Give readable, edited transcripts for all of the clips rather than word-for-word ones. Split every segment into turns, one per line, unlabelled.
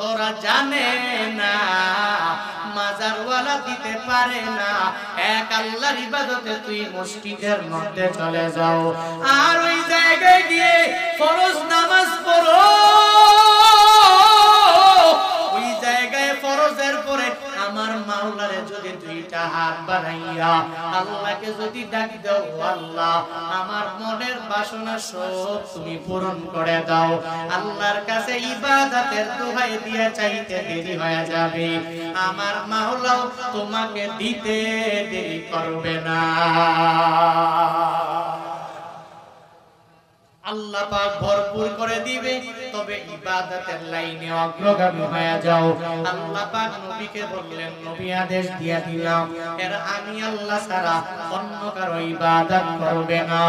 ওরা জানে না মাজারওয়ালা দিতে পারে না। এক আল্লাহর ইবাদতে তুই মসজিদের মধ্যে চলে যাও, আর ওই জায়গায় গিয়ে ফরজ নামাজ পড়ো। ওই জায়গায় ফরজের পরে আমার মাওলারে যদি দুইটা হাত বাড়াইয়া আল্লাহকে যদি ডাক দাও, আল্লাহ আমার মনের বাসনা সব তুমি পূরণ করে দাও, আল্লাহর কাছে ইবাদতের দোহাই দিয়ে চাইতে দেরি হয়ে যাবে, আমার মাওলাও তোমাকে দিতে দেরি করবে না। আল্লাহ পাক ভরপুর করে দিবে, তবে ইবাদতের লাইনে অগ্রগামী হয়ে যাও। আল্লাহ পাক নবীকে বললেন, নবী আদেশ দিয়া দিলাম, এর আমি আল্লাহ ছাড়া অন্য কারো ইবাদত করবে না।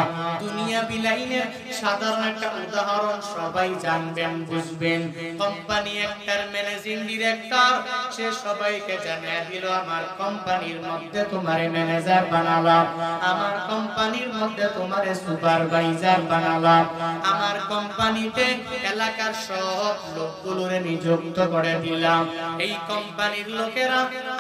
দুনিয়া বিলাইনের সাধারণ একটা উদাহরণ সবাই জানবেন, বুঝবেন। কোম্পানি একটার ম্যানেজিং ডিরেক্টর, সে সবাইকে জানিয়ে দিল, আমার কোম্পানির মধ্যে তোমারে ম্যানেজার বানালাম, আমার কোম্পানির মধ্যে তোমারে সুপারভাইজার বানালাম, আমার কোম্পানিতে এলাকার সব লোকগুলোরে নিযুক্ত করে দিলাম। এই কোম্পানির লোকেরা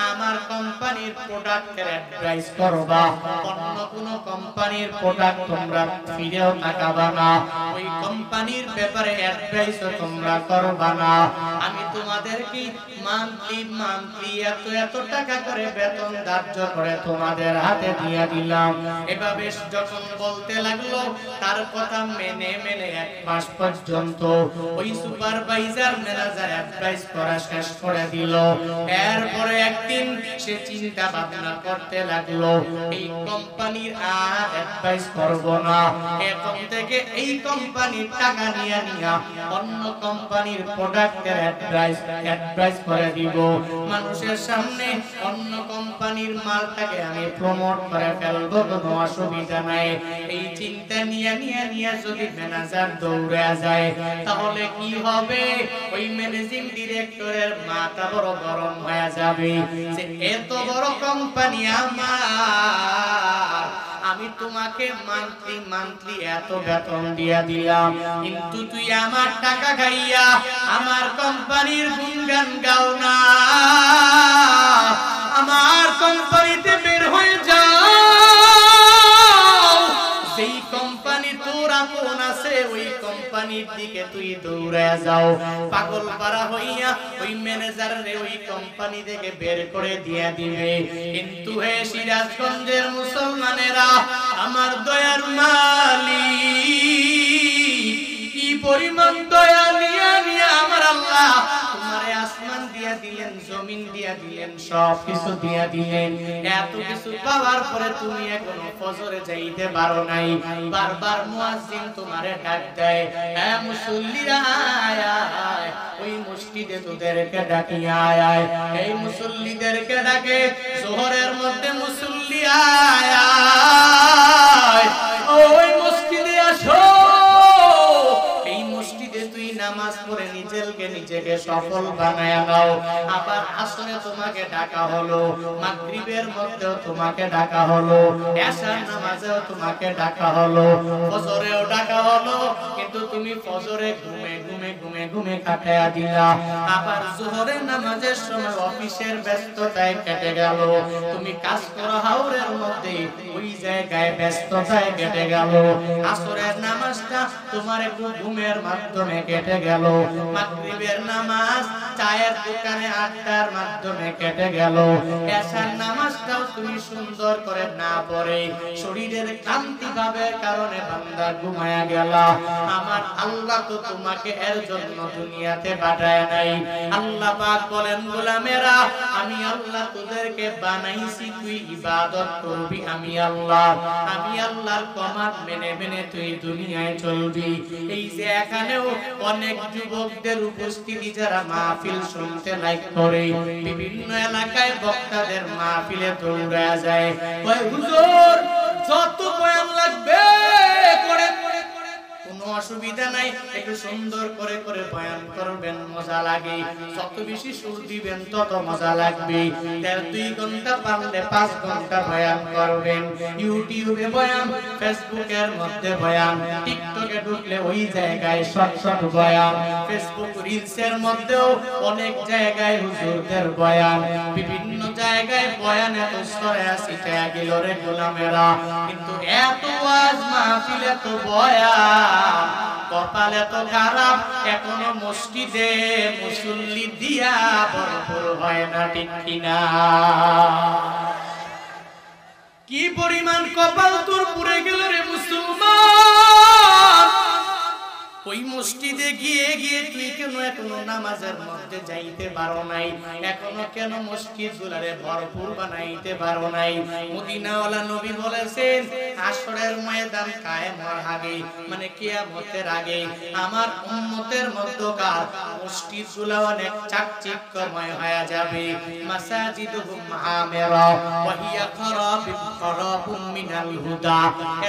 আমার কোম্পানির প্রোডাক্টের অ্যাডভাইস করবা, অন্য কোন কোম্পানির প্রোডাক্ট তোমরা ফিরেও তাকাবা না, ওই কোম্পানির ব্যাপারে অ্যাডভাইসও তোমরা করবা না। আমি তোমাদেরকে মান্থলি এত টাকা করে বেতন ধার্য করে তোমাদের হাতে দিয়ে দিলাম। এভাবে যখন বলতে লাগলো, তার কথা মেনে এক মাস পর্যন্ত ওই সুপারভাইজার ম্যানেজার অ্যাডভাইস করা শেষ করে দিল। এরপরে একদিন সে চিন্তা ভাবনা করতে লাগলো, এই কোম্পানির আর অ্যাডভাইস করব না, এখন থেকে এই কোম্পানির টাকা নিয়ে অন্য কোম্পানির প্রোডাক্টের অ্যাডভাইস করে দিব, মানুষের সামনে অন্য কোম্পানির মালটাকে আমি প্রমোট করে ফেলবো, কোনো অসুবিধা নাই। এই চিন্তা নিয়ে যদি ম্যানেজার দৌড়ে যায়, তাহলে কি হবে? ওই ম্যানেজিং ডিরেক্টরের মাথা বড় গরম হয়ে যাবে যে এত বড় কোম্পানি আমার, আমি তোমাকে মান্থলি এত বেতন দিয়া দিলাম, কিন্তু তুই আমার টাকা খাইয়া আমার কোম্পানির গুণগান গাও না, আমার কোম্পানিতে বের হয়ে যাও। যেই কোম্পানি তোর আপন আছে, ওই কোম্পানির দিকে তুই দৌড়ে যাও। পাগল পারা হইয়া ওই ম্যানেজারে ওই কোম্পানি থেকে বের করে দিয়ে দিবে। কিন্তু হে সিরাজগঞ্জের মুসলমানেরা, আমার দয়ার মালিক কি পরিমাণ দয়া নিয়ে আমার আল্লাহ তোমারে আসমান দিয়া দিলেন, জমিন দিয়া দিলেন, সব কিছু দিয়া দিলেন। এত কিছু পাওয়ার পরে তুমি এখনো ফজরে যাইতে পারো নাই। বারবার মুয়াজ্জিন তোমারে ডাক দেয়, হে মুসল্লিরা আয় আয়, ওই মসজিদে তোদেরকে ডাকি আয় আয়। এই মুসল্লিদেরকে ডাকে, জোহরের মধ্যে মুসল্লি আয় আয়, ওই মসজিদে আসো। এই মসজিদে তুই নামাজ পড়ে নিজেকে সফল বানায় নাও। আবার আসরে তোমাকে ডাকা হলো, মাগরিবের মধ্যেও তোমাকে ডাকা হলো, এশার নামাজেও তোমাকে ডাকা হলো, ফজরেও ডাকা হলো, কিন্তু তুমি ফজরে ঘুমে কাটায়া দিলা। আবার যোহরের নামাজের সময় অফিসের ব্যস্ততায় কেটে গেল, তুমি কাজ করো হাওরের মধ্যে, ওই জায়গায় ব্যস্ততায় কেটে গেল। আসরের নামাজটা তোমার একটু ঘুমের মাধ্যমে কেটে গেল, মাগরিবের নামাজ চায়ের দোকানে আড্ডার মাধ্যমে কেটে গেল, এশার নামাজটাও তুমি সুন্দর করে না পড়ে শরীরের ক্লান্তি ভাবের কারণে বান্দা ঘুমায়া গেল। আমার আল্লাহ তো তোমাকে এর জন্য দুনিয়াতে পাঠায় নাই। আল্লাহ পাক বলেন, গোলামেরা, আমি আল্লাহ তোদেরকে বানাইছি তুই ইবাদত করবি আমি আল্লাহর কমান্ড মেনে তুই দুনিয়ায় চলবি। এই যে এখানেও অনেক যুবকদের উপস্থিতি, যারা মাহফিল শুনতে লাইক করে, বিভিন্ন এলাকায় বক্তাদের মাহফিলে দৌড়া যায়, ওই হুজুর যত বয়ান লাগবে করে, কোনো অসুবিধা নাই, একটু সুন্দর করে করে বয়ান করবেন, মজা লাগে। যত বেশি সুর দিবেন তত মজা লাগবে। 2 ঘন্টা পারলে 5 ঘন্টা বয়ান করবেন। ইউটিউবে বয়ান, ফেসবুকের মধ্যে বয়ান, টিকটকে ঢুকলে ওই জায়গায় শর্ট শর্ট বয়ান, ফেসবুক রিলসের মধ্যেও অনেক জায়গায় হুজুরদের বয়ান, বিভিন্ন জায়গায় বয়ান এত ছড়ায়া ছিটায়া গেল রে গোলামেরা। কিন্তু এত ওয়াজ মাহফিল, এত বয়ান, কপাল এত খারাপ, এখনো মসজিদে মুসল্লি দিয়া ভরপুর হয় না, ঠিক কিনা? কি পরিমাণ কপাল তোর পুড়ে গেল রে মুসলমান! ওই মসজিদে গিয়ে গিয়ে তুই কেন এখনো নামাজের মধ্যে যাইতে পারো নাই? এখনো কেন মসজিদ গুলারে ভরপুর বানাইতে পারো নাই? মদিনাওয়ালা নবী বলেছেন, হাসরের ময়দান কায়েম হওয়ার আগে, মানে কিয়ামতের আগে, আমার উম্মতের মধ্যকার মসজিদ গুলা অনেক চাকচিক্যময় হয়ে যাবে। মাসাজিদুহুম আমিরা ওয়া হিয়া খরাবুম মিনাল হুদা।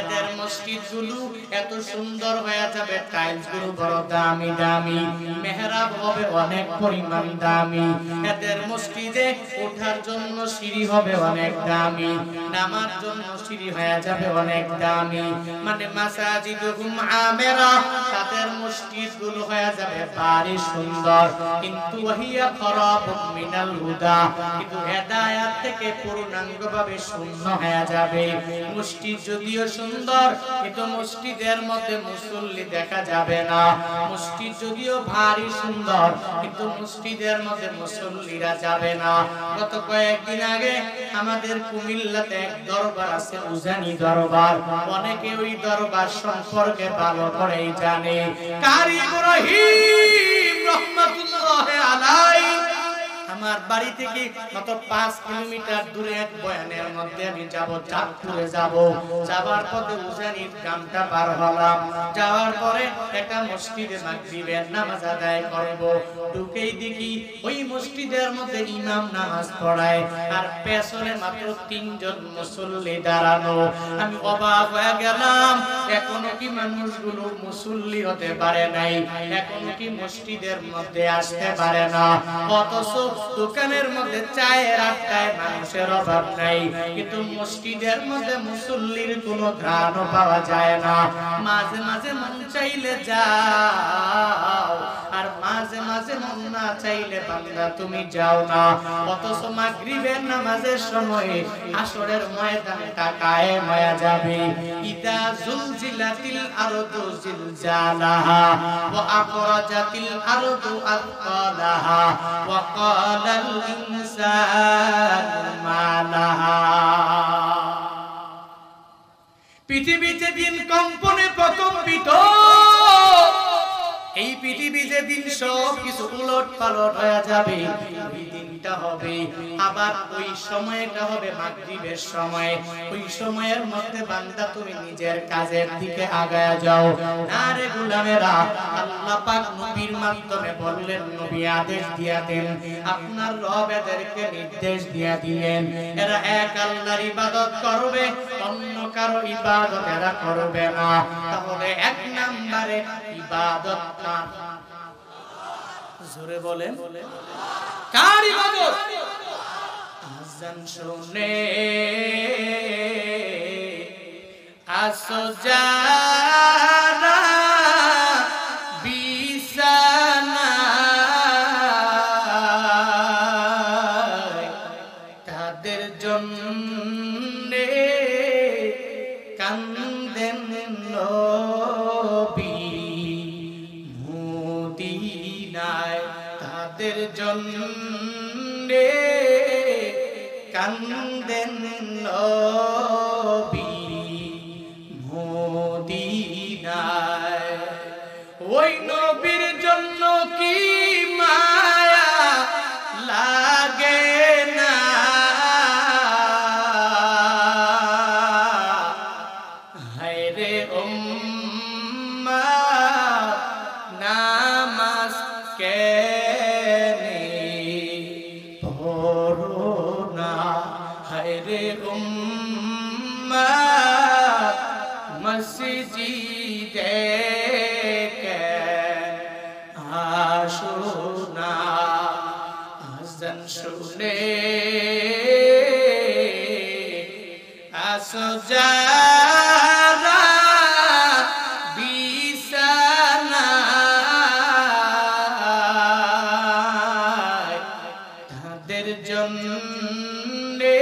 এদের মসজিদ গুলো এত সুন্দর হয়ে যাবে, টাইলস গুলো বড় দামি দামি, মেহরাব হবে অনেক পরিমাণ দামি, এদের মসজিদে ওঠার জন্য সিঁড়ি হবে অনেক দামি, নামার জন্য সিঁড়ি হয়ে যাবে অনেক দামি। মানে মাসাজিদুহুম আমিরা, তাদের মসজিদ গুলো হয়ে যাবে ভারী সুন্দর, কিন্তু ওয়াহিয়া খরাবুম মিনাল হুদা, কিন্তু হেদায়েত থেকে পূর্ণাঙ্গভাবে শূন্য হয়ে যাবে। মসজিদ যদিও সুন্দর, কিন্তু মসজিদের মধ্যে মুসল্লি দেখা যাবে না। মসজিদ যদিও ভারী সুন্দর, কিন্তু মসজিদের মধ্যে মুসল্লিরা যাবে না। গত কয়েকদিন আগে আমাদের কুমিল্লাতে এক দরবার আছে, উজানি দরবার। অনেকে ওই দরবার সম্পর্কে ভালো করেই জানে। কারি ইব্রাহিম রাহমাতুল্লাহ আলাইহি আমার বাড়ি থেকে মাত্র 5 কিলোমিটার দূরে এক বয়ানের মধ্যে আমি যাব, চাঁদপুরে যাব। যাবার পথে উজানির গ্রামটা পার হলাম। যাওয়ার পরে একটা মসজিদে মাগরিবের নামাজ আদায় করব। ঢুকেই দেখি ওই মসজিদের মধ্যে ইমাম নামাজ পড়ায়, আর পেছনে মাত্র 3 জন মুসল্লি দাঁড়ানো। আমি অবাক হয়ে গেলাম, এখনো কি মানুষগুলো মুসল্লি হতে পারে নাই? এখনো কি মসজিদের মধ্যে আসতে পারে না? অথচ দোকানের মধ্যে চায়ের আড্ডায় মানুষের অভাব নাই, কিন্তু মসজিদের মধ্যে মুসল্লির কোনো ঘ্রাণও পাওয়া যায় না। মাঝে মাঝে মন চাইলে যাও, আর মাঝে মাঝে মন না চাইলে বান্দা তুমি যাও না। অথচ মাগরিবের নামাজের সময় আসরের ময়দানটা কায়েম হয়ে যাবে। ইদা জুলজিলাতিল আরদু জিলজালাহা ওয়া আখরাজাতিল আরদু আথকালাহা ওয়া ক্বালাল ইনসানু মা লাহা। পৃথিবীতে দিন কম্পনে প্রকম্পিত, এই পৃথিবী যেদিন সব কিছু উলট পালট হয়ে যাবে, ওই দিনটা হবে। আবার ওই সময়টা হবে মাগরিবের সময়। ওই সময়ের মধ্যে বান্দা তুমি নিজের কাজের দিকে আগায়া যাও। আরে গোলামেরা, আল্লাহ পাক নবীর মাধ্যমে বললেন, নবী আদেশ দিয়া দেন, আপনার রব এদেরকে নির্দেশ দিয়া দিলেন, এরা এক আল্লাহর ইবাদত করবে, অন্য কারো ইবাদত এরা করবে না। তাহলে 1 নম্বরে ইবাদত কার? জোরে বলেন, কার ইবাদত? আযান শুনে আসো যারা বিছানায়, তাদের জন্যে কান্দেন নবী মদিনায়, তাদের জন্যে কান্দেন নবী মদিনায়। ওই নবীর জন্য কি মায়া লাগে না, হায়রে উম্মাত নামাজ কেনে পড়ো না, হায়রে উম্মাত আজান শুনে আসো যারা বিছানায় তাদের জন্যে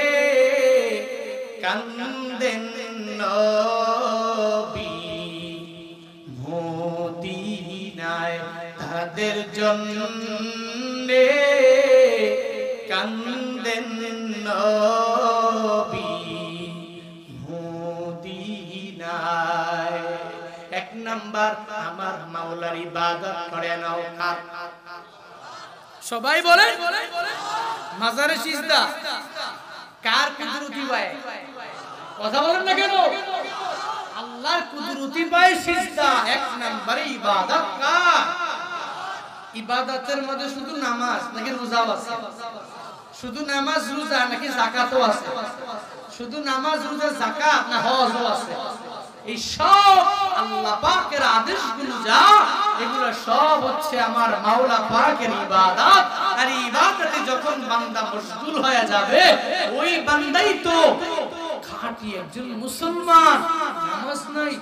কান্দেন নবী মদিনায় তাদের জন্যে কান্দেন নবী মদিনায়। এক নাম্বার আমার মাওলার ইবাদত করে নাও কার? সবাই বলে মাজারে সিজদা কার কুদরতি পায়? কথা বলেন না কেন? আল্লাহর কুদরতি পায় সিজদা। এক নম্বরে ইবাদত কার? ইবাদতের মধ্যে শুধু নামাজ নাকি রোজাও আছে? শুধু নামাজ রোজা নাকি যাকাতও আছে? শুধু নামাজ রোজা যাকাত না হজও আছে? এই সব আল্লাহ পাকের আদেশগুলো যা এগুলো সব হচ্ছে আমার মাওলা পাকের ইবাদত। আর ইবাদতে যখন বান্দা মশগুল হয়ে যাবে ওই বান্দাই তো খাঁটি একজন মুসলমান। নামাজ নাই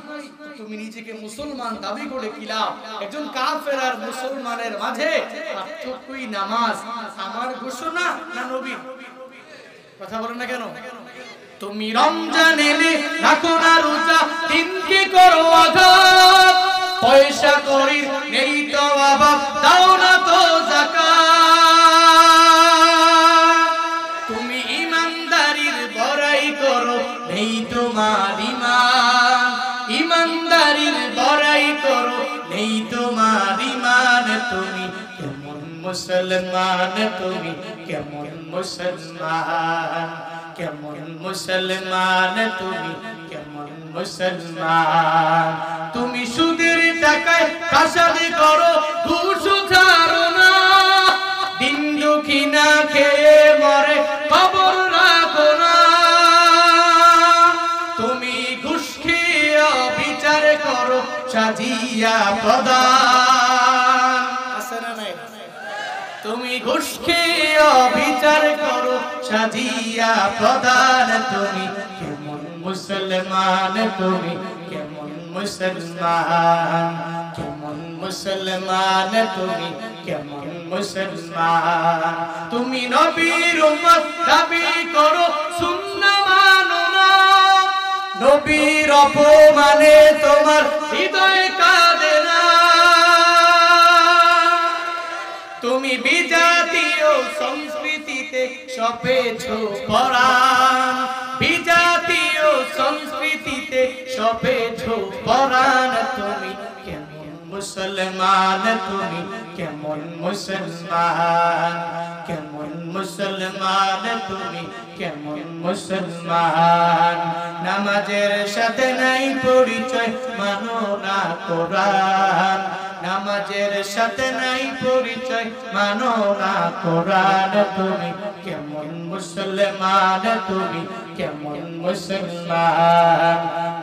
তুমি নিজেকে মুসলমান দাবি করে কি লাভ? একজন কাফের আর মুসলমানের মাঝে পার্থক্যই নামাজ। আমার ঘোষণা না নবীর? কথা বলেন না কেন? তুমি রমজান এলে রাখো না রোজা, দিনকে করো আঘাত, পয়সা করি নেই তো অভাব, দাও না তো যাকাত। তুমি ইমানদারির বড়াই করো নেই তোমার ঈমান, ইমানদারির বড়াই করো নেই তোমার ঈমান। তুমি কেমন মুসলমান? তুমি কেমন মুসলমান? কেমন মুসলমান? তুমি কেমন মুসলমান? তুমি সুদের টাকায় ফাসাদি করো, ঘুষ ছাড়ো না, দিন দুঃখী না খেয়ে মরে খবর রাখো না। তুমি ঘুষ খেয়ে বিচার করো সাজিয়া প্রদান, আছে না নাই? তুমি ঘুষ খেয়ে বিচার করো সাজিয়া প্রদান। তুমি কেমন মুসলমান? তুমি কেমন মুসলমান? কেমন মুসলমান? তুমি কেমন মুসলমান? তুমি নবীর উম্মত দাবি করো, সুন্নাহ মানো না, নবীর অপমানে তোমার হৃদয় কাঁদে না। তুমি বিজাতীয় সংস্কৃতিতে সপেছো পরাণ, বিজাতীয় সংস্কৃতিতে সপেছো পরাণ। তুমি কেমন মুসলমান? তুমি কেমন মুসলমান? কেমন মুসলমান? তুমি কেমন মুসলমান? নামাজের সাথে নাই পরিচয়, মানো না কোরআন, নামাজের সাথে নাই পরিচয়, মানো না কোরআন। তুমি কেমন মুসলমান? তুমি কেমন মুসলমান?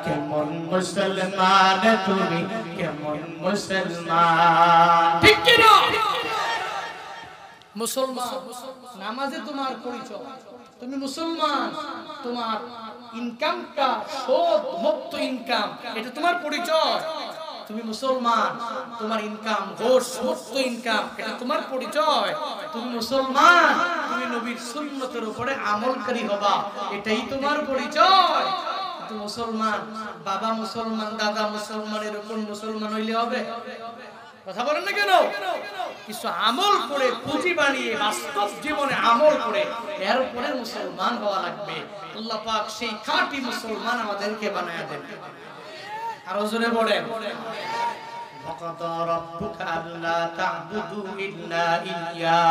কেমন মুসলমান? তুমি কেমন মুসলমান? ঠিক কি না? মুসলমান নামাজে তোমার পরিচয়, তুমি মুসলমান, তোমার ইনকামটা সুদ মুক্ত ইনকাম, এটা তোমার পরিচয়। তুমি মুসলমান, তোমার ইনকাম ঘোষ মুক্ত ইনকাম, এটা তোমার পরিচয়। তুমি মুসলমান, তুমি নবীর সুন্নতের উপরে আমলকারী হবা, এটাই তোমার পরিচয়। কিন্তু মুসলমান বাবা মুসলমান, দাদা মুসলমান, এরকম মুসলমান হইলে হবে? কথা বলেন না কেন? কিছু আমল করে পুঁজি বানিয়ে বাস্তব জীবনে আমল করে এরপরে মুসলমান হওয়া লাগবে। আল্লাহ পাক সেই খাঁটি মুসলমান আমাদেরকে বানায়া দেন। আরো জোরে বলেন, ওয়াকাদা রাব্বুকা আল্লা তা'বুদু ইল্লা ইয়্যা।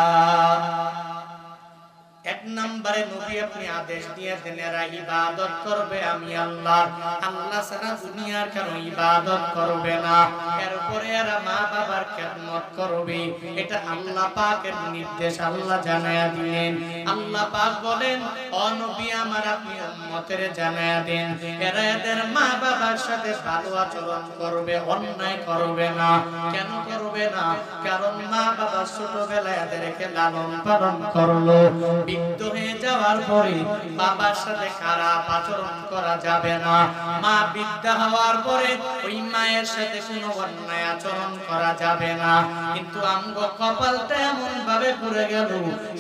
এক নম্বরে নবী আপনি আদেশ দিয়েছেন এরা ইবাদত করবে আমি আল্লাহ, আল্লাহ ছাড়া দুনিয়ার কারো ইবাদত করবে না। এরপরে এরা মা বাবার খেদমত করবে, এটা আল্লাহ পাকের নির্দেশ আল্লাহ জানায়া দিলেন। আল্লাহ পাক বলেন ও নবী আমার আপনি উম্মতের জানায়া দেন এরা এদের মা বাবার সাথে ভালো আচরণ করবে, অন্যায় করবে না। কেন করবে না? কারণ মা বাবা ছোটবেলায় এদেরকে লালন পালন করলো, বৃদ্ধ হয়ে যাওয়ার পরে বাবার সাথে খারাপ আচরণ করা যাবে না। মা বৃদ্ধা হওয়ার পরে ওই মায়ের সাথে কোনো অন্যায় আচরণ করা যাবে না। কিন্তু আমগো কপালটা এমন ভাবে পড়ে গেল,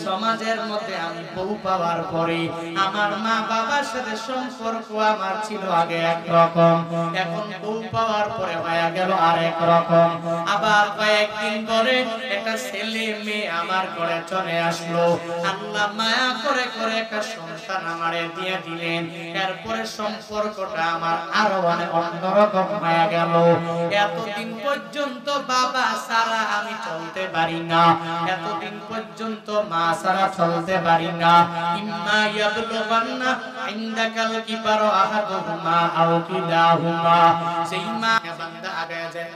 সমাজের মধ্যে আমি বউ পাওয়ার পরে আমার মা বাবার সাথে সম্পর্ক আমার ছিল আগে একরকম, এখন বউ পাওয়ার পরে হয়ে গেল আরেক রকম। আবার কয়েকদিন পরে একটা ছেলে মেয়ে আমার ঘরে চলে আসলো, আল্লাহ মায়া করে করে একটা সন্তান আমারে দিয়ে দিলেন। এরপরে সম্পর্কটা আমার আরো অনেক অন্যরকম হয়ে গেল। এতদিন পর্যন্ত বাবা ছাড়া আমি চলতে পারি না, এতদিন পর্যন্ত মা ছাড়া চলতে পারি না। ইম্মা ইয়াবলুগান্না ইনদাকাল কিবারু আহাদুহুমা আও কিলাহুমা, যেই মা বান্দা আগায় যায়,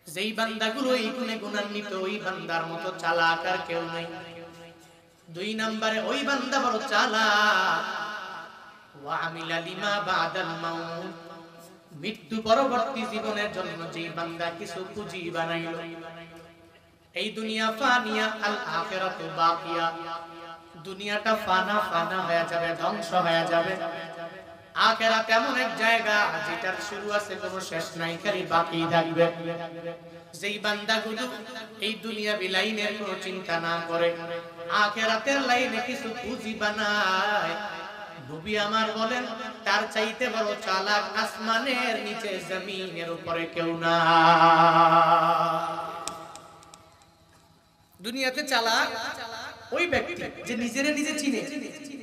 যেই বান্দাগুলো এই গুণে গুণান্বিত ওই বান্দার মতো চালাক আর কেউ নাই। দুই নম্বরে ওই বান্দা বড় চালাক, ওয়া আমিলা লিমা বাদাল মাউত, মৃত্যু পরবর্তী জীবনের জন্য যেই বান্দা কিছু পুঁজি বানাইলো। এই দুনিয়া ফানিয়া আল আখিরাতু বাকিয়া, দুনিয়াটা ফানা ফানা হয়ে যাবে, ধ্বংস হয়ে যাবে। আখিরাত এমন এক জায়গা যেটার শুরু আছে কোনো শেষ নাই, খালি বাকি থাকবে। যেই বান্দাগুলো এই দুনিয়া বিলাইনের কোনো চিন্তা না করে আখিরাতের লাইনে কিছু পুঁজি বানায়, নবী আমার বলেন তার চাইতে বড় চালাক আসমানের নিচে জমিনের উপরে কেউ না। দুনিয়াতে চালাক ওই ব্যক্তি যে নিজেরে নিজে চিনে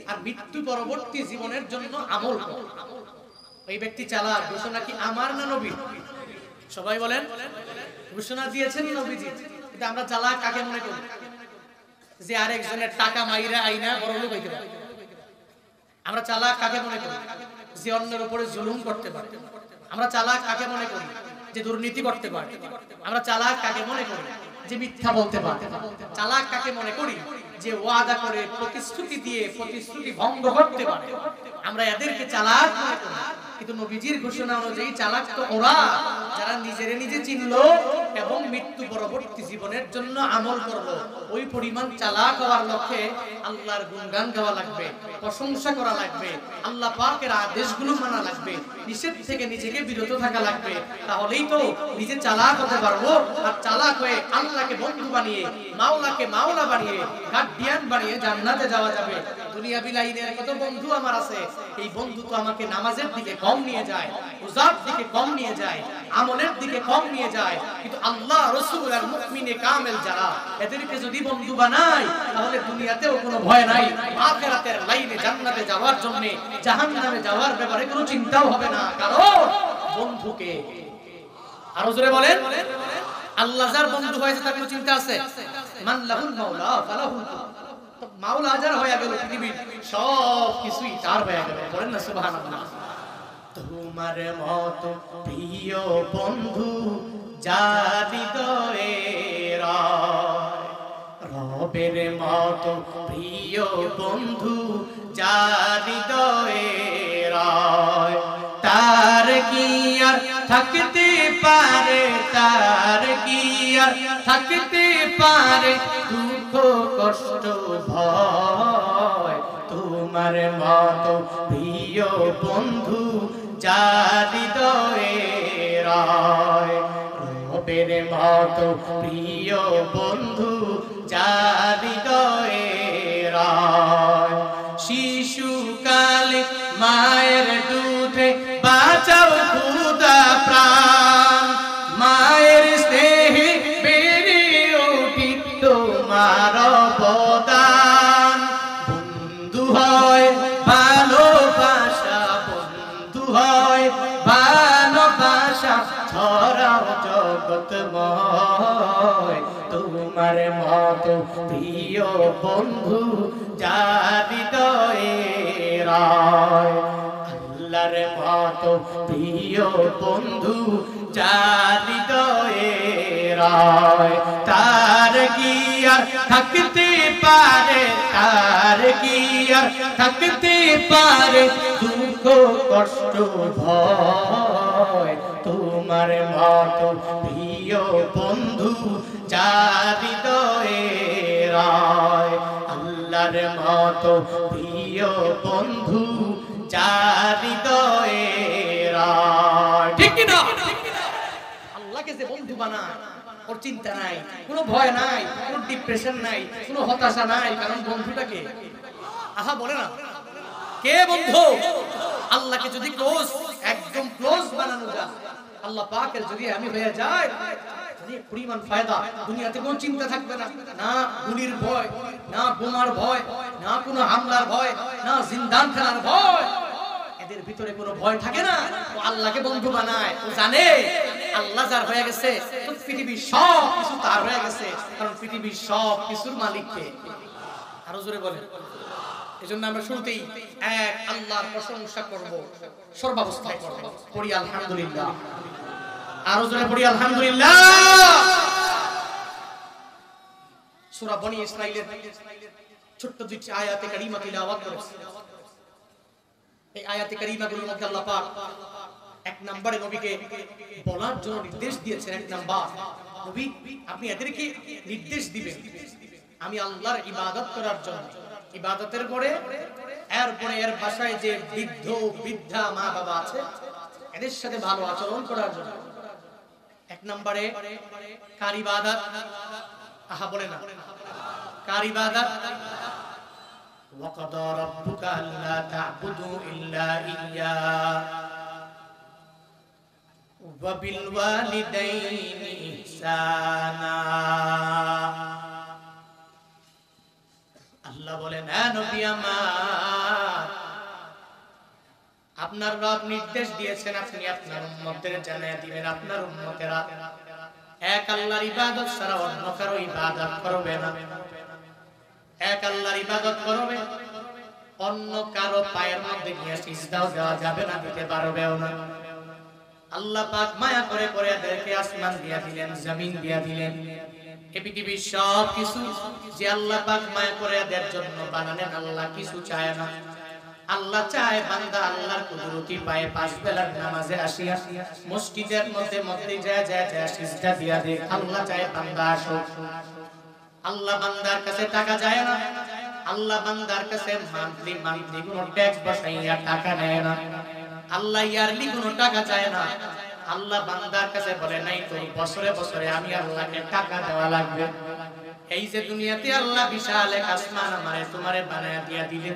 আর মৃত্যু পরবর্তী জীবনের জন্য আমল করে। ওই ব্যক্তি চালাক। ঘোষণা কি আমার না নবীর? সবাই বলেন ঘোষণা দিয়েছেন নবীজি। কিন্তু আমরা চালাক কাকে মনে করি? যে আরেকজনের টাকা মাইরা আইনা বড় লোক হইতে পারে। আমরা চালাক কাকে মনে করি? যে অন্যের উপরে জুলুম করতে পারে। আমরা চালাক কাকে মনে করি? যে দুর্নীতি করতে পারে। আমরা চালাক কাকে মনে করি? যে মিথ্যা বলতে পারে। চালাক কাকে মনে করি? যে ওয়াদা করে প্রতিশ্রুতি দিয়ে প্রতিশ্রুতি ভঙ্গ করতে পারে। আমরা এদেরকে চালাক মনে করি। কিন্তু নবীজির ঘোষণা অনুযায়ী চালাক তো ওরা যারা নিজেরে নিজে চিনলো এবং মৃত্যু পরবর্তী জীবনের জন্য আমল করলো। ওই পরিমাণ চালাক হওয়ার লক্ষ্যে আল্লাহর গুণগান গাওয়া লাগবে, প্রশংসা করা লাগবে, আল্লাহ পাকের আদেশগুলো মানা লাগবে, নিষেধ থেকে নিজেকে বিরত থাকা লাগবে। তাহলেই তো নিজে চালাক হতে পারবো। আর চালাক হয়ে আল্লাহকে বন্ধু বানিয়ে, মাওলাকে মাওলা বানিয়ে, গার্ডিয়ান বানিয়ে জান্নাতে যাওয়া যাবে। দুনিয়া বিলাইনের কত বন্ধু আমার আছে, এই বন্ধু তো আমাকে নামাজের দিকে কম নিয়ে যায়, রোজার দিকে কম নিয়ে যায়, আমলের দিকে কম নিয়ে যায়। কিন্তু আল্লাহ রাসূল আর মুমিনে কামেল যারা, এদেরকে যদি বন্ধু বানাই তাহলে দুনিয়াতেও কোনো ভয় নাই। আখিরাতের লাইনে জান্নাতে যাওয়ার জন্য জাহান্নামে যাওয়ার ব্যাপারে কোনো চিন্তাও হবে না। কারণ বন্ধুকে আরো জোরে বলেন, আল্লাহ যার বন্ধু হয়েছে তার কোনো চিন্তা আছে? মান লাহুল মাওলা ফালাহুল মাওলা যার হয়ে গেল, পৃথিবীর সব কিছুই তার হয়ে গেল। বলেন না সুবহানাল্লাহ। তোমার মতো প্রিয় বন্ধু যার হৃদয়ে রবের মতো প্রিয় বন্ধু যার হৃদয়ে তার কি আর থাকতে পারে, তার কি আর থাকতে পারে দুঃখ কষ্ট ভয়। তোমার মতো প্রিয় বন্ধু যার হৃদয়ে রবের মতো প্রিয় বন্ধু যার হৃদয়ে শিশুকালে মায়ের দুধে বাঁচাও খোদা প্রাণ, মায়ের স্নেহে বেড়ে উঠি তোমার অবদান। বন্ধু হয় ভালোবাসা, বন্ধু হয় ভালোবাসা ছড়াও জগৎময়। তোমার মতো প্রিয় বন্ধু যার হৃদয়ে রয়, আল্লাহর মতো প্রিয় বন্ধু যার হৃদয়ে রয়, তার কি আর থাকতে পারে, তার কি আর থাকতে পারে দুঃখ কষ্ট ভয়, তোমার মতো প্রিয় বন্ধু যার হৃদয়ে রয়, আল্লাহর মতো প্রিয় বন্ধু যার হৃদয়ে রয়। ঠিক কি না? আল্লাহকে যে বন্ধু বানায় ওর চিন্তা নাই, কোনো ভয় নাই, কোনো ডিপ্রেশন নাই, কোনো হতাশা নাই, কারণ বন্ধুটাকে আহা বলে না কে বন্ধু? আল্লাহকে যদি ক্লোজ, একদম ক্লোজ বানানো যায়, আল্লাহ পাকের যদি আমি হয়ে যায়, যে পরিমাণ ফায়দা, দুনিয়াতে কোনো চিন্তা থাকবে না, না গুলির ভয়, না বোমার ভয়, না কোনো হামলার ভয়, না জিন্দান খানার ভয়, এদের ভিতরে কোনো ভয় থাকে না। ও আল্লাহকে বন্ধু বানায়, ও জানে আল্লাহ যার হয়ে গেছে তো পৃথিবীর সব কিছু তার হয়ে গেছে, কারণ পৃথিবীর সব কিছুর মালিক কে? আরো জোরে বলেন। এজন্য আমরা শুরুতেই এক আল্লাহর প্রশংসা করব, সর্বাবস্থায় করব, পড়ি আলহামদুলিল্লাহ। আরো জোরে পড়ি আলহামদুলিল্লাহ। সূরা বনী ইসরাঈলের ছোট্ট দুটি আয়াতে কারিমা তিলাওয়াত করেছি। এই আয়াতে কারিমাগুলোর মধ্যে আল্লাহ পাক এক নম্বরে নবীকে বলার জন্য নির্দেশ দিয়েছেন। এক নাম্বার, নবী আপনি এদেরকে নির্দেশ দিবেন আমি আল্লাহর ইবাদত করার জন্য, ইবাদতের পরে এরপরে এর ভাষায় যে বৃদ্ধ বৃদ্ধা মা বাবা আছে এদের সাথে ভালো আচরণ করার জন্য। এক নম্বরে কার ইবাদত? আহা বলে না কার ইবাদত? ওয়াকাদা রাব্বুকা আল্লা তা'বুদু ইল্লা ইয়্যাহু ওয়া বিল ওয়ালিদাইনি ইহসানা। আল্লাহ বলেন, হ্যাঁ নবী আমার, আপনার রব নির্দেশ দিয়েছেন আপনি আপনার উম্মতদের জানিয়ে দিবেন আপনার উম্মতেরা এক আল্লাহর ইবাদত ছাড়া অন্য কারো ইবাদত করবে না, এক আল্লাহর ইবাদত করবে, অন্য কারো পায়ের মধ্যে গিয়ে সিজদাও দেওয়া যাবে না, দিতে পারবেও না। আল্লাহ পাক মায়া করে করে এদেরকে আসমান দিয়া দিলেন, জমিন দিয়া দিলেন, এই পৃথিবীর সব কিছু যে আল্লাহ পাক মায়া করে এদের জন্য বানালেন। আল্লাহ কিছু চায় না, আল্লাহ চায় বান্দা আল্লাহর কুদরতি পায়ে পাঁচ বেলার নামাজে আসিয়া মসজিদের মধ্যে মধ্যে যায় যায় যায় সিজদা দিয়া দেখ। আল্লাহ চায় বান্দা আসুক। আল্লাহ বান্দার কাছে টাকা যায় না, আল্লাহ বান্দার কাছে মান্থলি মান্থলি কোনো ট্যাক্স বসাইয়া টাকা নেয় না, আল্লাহ ইয়ারলি কোনো টাকা চায় না। আল্লাহ বান্দার কাছে বলে নাই তো বছরে বছরে আমি আল্লাহকে টাকা দেওয়া লাগবে। এই যে দুনিয়াতে আল্লাহ বিশাল এক আসমান আমারে তোমারে বানায়া দিয়া দিলেন,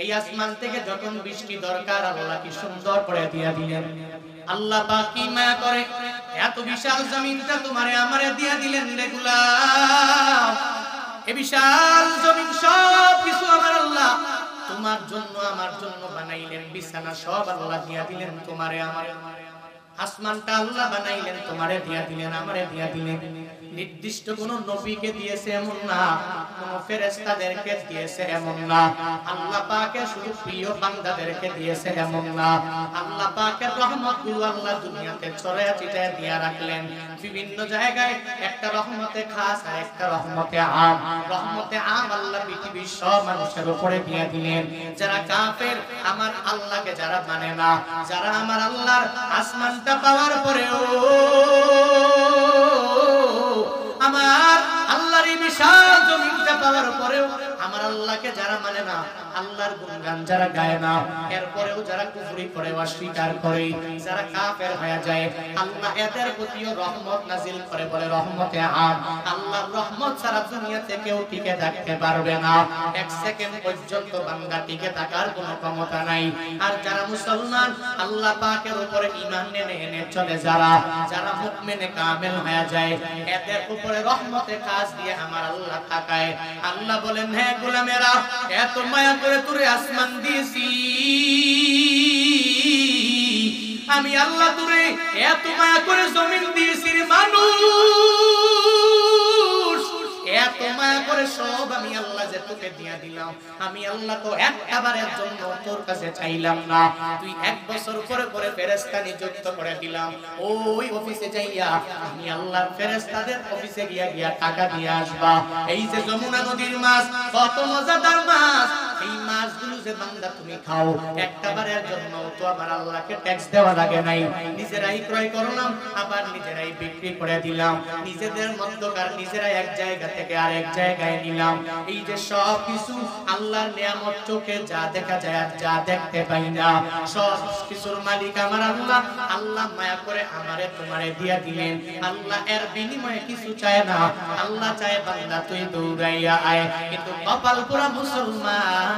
এই আসমান থেকে যখন বৃষ্টি দরকার আল্লাহ কি সুন্দর করে দিয়া দিলেন। আল্লাহ পাক কি মায়া করে এত বিশাল জমিনটা তোমারে আমারে দিয়া দিলেন রে গোলাম। এই বিশাল জমিন সব কিছু আমার আল্লাহ তোমার জন্য আমার জন্য বানাইলেন, বিছানা সব আল্লাহ দিয়া দিলেন তোমারে আমারে, আসমানটা আল্লাহ বানাইলেন তোমারে দিয়া দিলেন আমারে দিয়া দিলেন। নির্দিষ্ট কোন নবীকে দিয়েছে এমন না, কোন ফেরেশতাদেরকে দিয়েছে এমন না, আল্লাহ পাকের শুধু প্রিয় বান্দাদেরকে দিয়েছে এমন না। আল্লাহ পাকের রহমতগুলো আল্লাহ দুনিয়াতে ছড়ায়া ছিটায়া দিয়া রাখলেন বিভিন্ন জায়গায়, একটা রহমতে খাস আর একটা রহমতে আম। রহমতে আম আল্লাহ পৃথিবীর সব মানুষের উপরে দিয়ে দিলেন। যারা কাফের, আমার আল্লাহকে যারা মানে না, যারা আমার আল্লাহর আসমানটা পাওয়ার পরেও, আমার আল্লাহর এই বিশাল জমিনটা পাওয়ার পরেও আমার আল্লাহকে যারা মানে না, আল্লাহর গুণগান যারা গায় না, এরপরেও যারা কুফরি করে অস্বীকার করে, যারা কাফের হয়ে যায়, আল্লাহ এদের প্রতিও রহমত নাজিল করে, বলে রহমতে আম। আল্লাহর রহমত ছাড়া দুনিয়াতে কেউ টিকে থাকতে পারবে না, এক সেকেন্ড পর্যন্ত বান্দা টিকে থাকার কোনো ক্ষমতা নাই। আর যারা মুসলমান আল্লাহ পাকের উপরে ঈমান এনে চলে, যারা যারা মুমিনে কামেল হয়ে যায়, এদের উপরে রহমতে কাজ দিয়ে আমার আল্লাহ তাকায়। আল্লাহ বলেন, হ্যাঁ গোলামেরা, এত মায়া করে তোরে আসমান দিয়েছি আমি আল্লাহ, তোরে এত মায়া করে জমিন দিয়েছি রে মানুষ, এত মায়া করে সব আমি আল্লাহ যে তোকে দিয়া দিলাম, আমি আল্লাহ তো একবারের জন্য তোর কাছে চাইলাম না, তুই 1 বছর পরে পরে ফেরেশতা নিযুক্ত করে দিলাম, ওই অফিসে যাইয়া আমি আল্লাহর ফেরেশতাদের অফিসে গিয়া টাকা দিয়ে আসবা। এই যে যমুনা নদীর মাছ, কত মজাদার মাছ, এই মাছগুলো যে বান্দা তুমি খাও, একবারের জন্য তো আমার আল্লাহকে ট্যাক্স দেওয়া লাগে নাই, নিজেরাই ক্রয় করলাম, আবার নিজেরাই বিক্রি করে দিলাম, নিজেদের মধ্যকার নিজেরাই এক জায়গা থেকে আরেক জায়গায় নিলাম। এই যে সব কিছু আল্লাহর নিয়ামত, চোখে যা দেখা যায় আর যা দেখতে পাই না, সব কিছুর মালিক আমার আল্লাহ। আল্লাহ মায়া করে আমারে তোমারে দিয়া দিলেন। আল্লাহ এর বিনিময়ে কিছু চায় না, আল্লাহ চায় বান্দা তুই দৌড়াইয়া আয়। কিন্তু কপাল পোড়া মুসলমান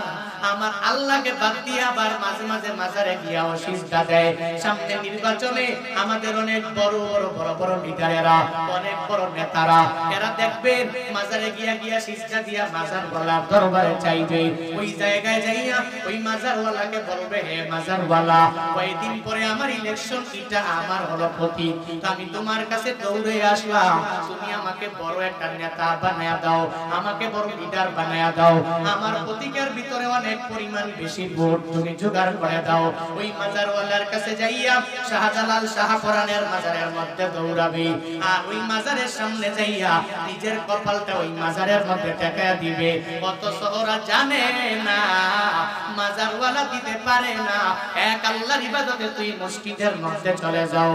আমার আল্লাহকে বাদ দিয়ে আবার মাঝে মাঝে মাজারে গিয়া সিজদা দেয়। সামনে নির্বাচনে আমাদের অনেক বড় বড় লিডারেরা, অনেক বড় নেতারা, এরা দেখবেন মাজারে গিয়া সিজদা দিয়া মাজার ওয়ালার দরবারে চাইবে। ওই জায়গায় যাইয়া ওই মাজারওয়ালাকে বলবে, হে মাজারওয়ালা, কয়েকদিন পরে আমার ইলেকশন, এটা আমার হলো প্রতীক, আমি তোমার কাছে দৌড়ে আসলাম, তুমি আমাকে বড় একটা নেতা বানায়া দাও, আমাকে বড় লিডার বানায়া দাও, আমার প্রতীকের ভিতরে অনেক পরিমাণ বেশি ভোট তুমি জোগাড় করে দাও। ওই মাজারওয়ালার কাছে যাইয়া শাহজালাল শাহপরানের মাজারের মধ্যে দৌড়াবে, আর ওই মাজারের সামনে যাইয়া নিজের কপালটা ওই মাজারের মধ্যে ঠেকায়া দিবে। অথচ ওরা জানে না মাজারওয়ালা দিতে পারে না। এক আল্লাহর ইবাদতে তুই মসজিদের মধ্যে চলে যাও।